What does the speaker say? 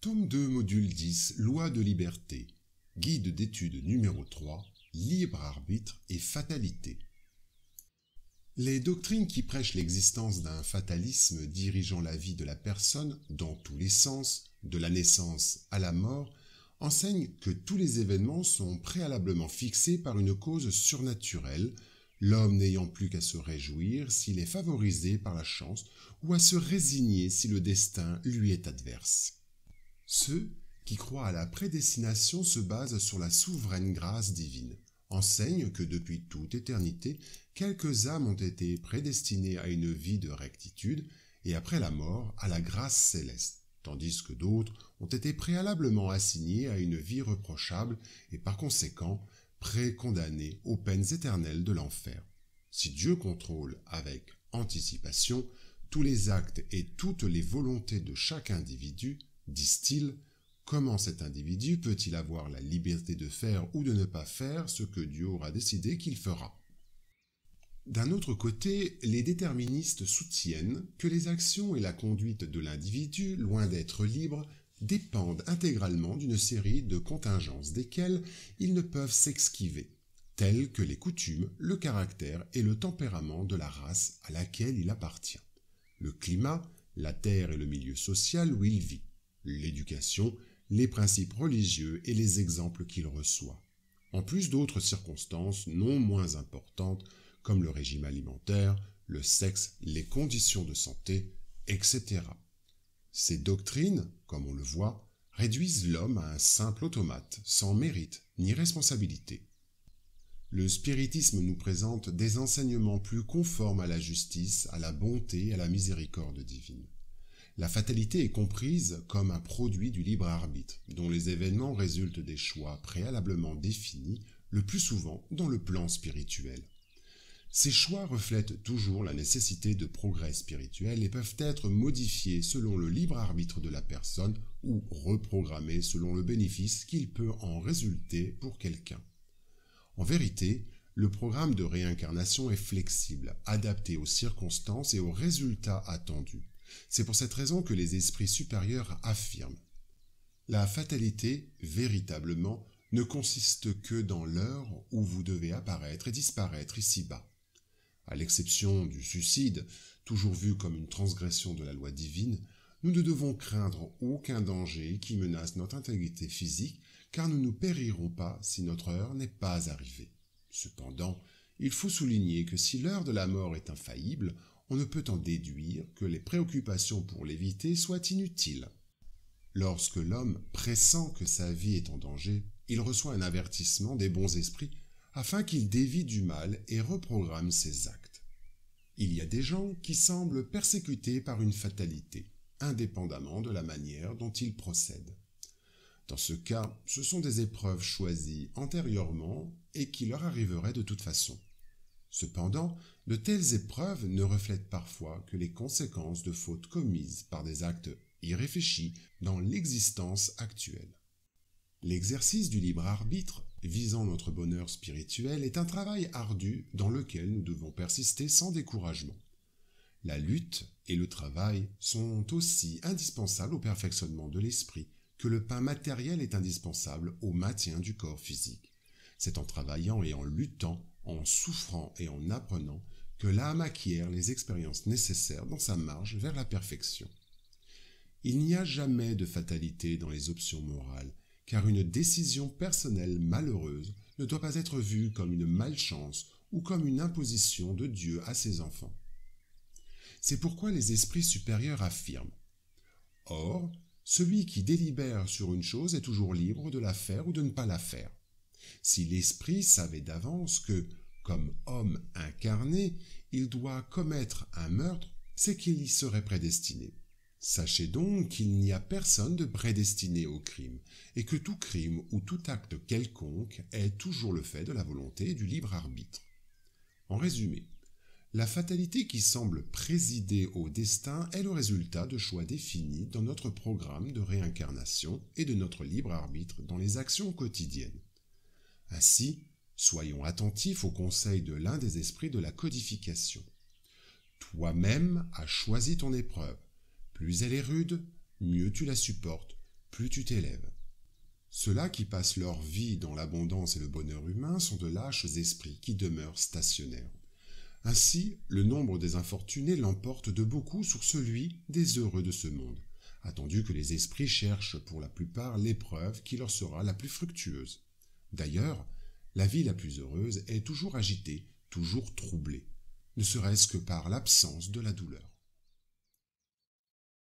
Tome 2, module 10, Loi de liberté. Guide d'étude numéro 3, Libre arbitre et fatalité. Les doctrines qui prêchent l'existence d'un fatalisme dirigeant la vie de la personne dans tous les sens, de la naissance à la mort, enseignent que tous les événements sont préalablement fixés par une cause surnaturelle, l'homme n'ayant plus qu'à se réjouir s'il est favorisé par la chance ou à se résigner si le destin lui est adverse. Ceux qui croient à la prédestination se basent sur la souveraine grâce divine, enseignent que depuis toute éternité, quelques âmes ont été prédestinées à une vie de rectitude et après la mort à la grâce céleste, tandis que d'autres ont été préalablement assignées à une vie reprochable et par conséquent précondamnées aux peines éternelles de l'enfer. Si Dieu contrôle avec anticipation tous les actes et toutes les volontés de chaque individu, disent-ils, comment cet individu peut-il avoir la liberté de faire ou de ne pas faire ce que Dieu aura décidé qu'il fera? D'un autre côté, les déterministes soutiennent que les actions et la conduite de l'individu, loin d'être libres, dépendent intégralement d'une série de contingences desquelles ils ne peuvent s'esquiver, telles que les coutumes, le caractère et le tempérament de la race à laquelle il appartient, le climat, la terre et le milieu social où il vit, l'éducation, les principes religieux et les exemples qu'il reçoit, en plus d'autres circonstances non moins importantes comme le régime alimentaire, le sexe, les conditions de santé, etc. Ces doctrines, comme on le voit, réduisent l'homme à un simple automate, sans mérite ni responsabilité. Le spiritisme nous présente des enseignements plus conformes à la justice, à la bonté et à la miséricorde divine. La fatalité est comprise comme un produit du libre arbitre, dont les événements résultent des choix préalablement définis, le plus souvent dans le plan spirituel. Ces choix reflètent toujours la nécessité de progrès spirituel et peuvent être modifiés selon le libre arbitre de la personne ou reprogrammés selon le bénéfice qu'il peut en résulter pour quelqu'un. En vérité, le programme de réincarnation est flexible, adapté aux circonstances et aux résultats attendus. C'est pour cette raison que les esprits supérieurs affirment: la fatalité, véritablement, ne consiste que dans l'heure où vous devez apparaître et disparaître ici-bas. À l'exception du suicide, toujours vu comme une transgression de la loi divine, nous ne devons craindre aucun danger qui menace notre intégrité physique, car nous ne périrons pas si notre heure n'est pas arrivée. Cependant, il faut souligner que si l'heure de la mort est infaillible, on ne peut en déduire que les préoccupations pour l'éviter soient inutiles. Lorsque l'homme pressent que sa vie est en danger, il reçoit un avertissement des bons esprits afin qu'il dévie du mal et reprogramme ses actes. Il y a des gens qui semblent persécutés par une fatalité, indépendamment de la manière dont ils procèdent. Dans ce cas, ce sont des épreuves choisies antérieurement et qui leur arriveraient de toute façon. Cependant, de telles épreuves ne reflètent parfois que les conséquences de fautes commises par des actes irréfléchis dans l'existence actuelle. L'exercice du libre arbitre, visant notre bonheur spirituel, est un travail ardu dans lequel nous devons persister sans découragement. La lutte et le travail sont aussi indispensables au perfectionnement de l'esprit que le pain matériel est indispensable au maintien du corps physique. C'est en travaillant et en luttant, en souffrant et en apprenant que l'âme acquiert les expériences nécessaires dans sa marche vers la perfection. Il n'y a jamais de fatalité dans les options morales, car une décision personnelle malheureuse ne doit pas être vue comme une malchance ou comme une imposition de Dieu à ses enfants. C'est pourquoi les esprits supérieurs affirment: or, celui qui délibère sur une chose est toujours libre de la faire ou de ne pas la faire. Si l'esprit savait d'avance que, comme homme incarné, il doit commettre un meurtre, c'est qu'il y serait prédestiné. Sachez donc qu'il n'y a personne de prédestiné au crime, et que tout crime ou tout acte quelconque est toujours le fait de la volonté et du libre arbitre. En résumé, la fatalité qui semble présider au destin est le résultat de choix définis dans notre programme de réincarnation et de notre libre arbitre dans les actions quotidiennes. Ainsi, soyons attentifs aux conseils de l'un des esprits de la codification. Toi-même as choisi ton épreuve. Plus elle est rude, mieux tu la supportes. plus tu t'élèves. Ceux-là qui passent leur vie dans l'abondance et le bonheur humain sont de lâches esprits qui demeurent stationnaires. Ainsi, le nombre des infortunés l'emporte de beaucoup sur celui des heureux de ce monde, attendu que les esprits cherchent pour la plupart l'épreuve qui leur sera la plus fructueuse. D'ailleurs, la vie la plus heureuse est toujours agitée, toujours troublée, ne serait-ce que par l'absence de la douleur.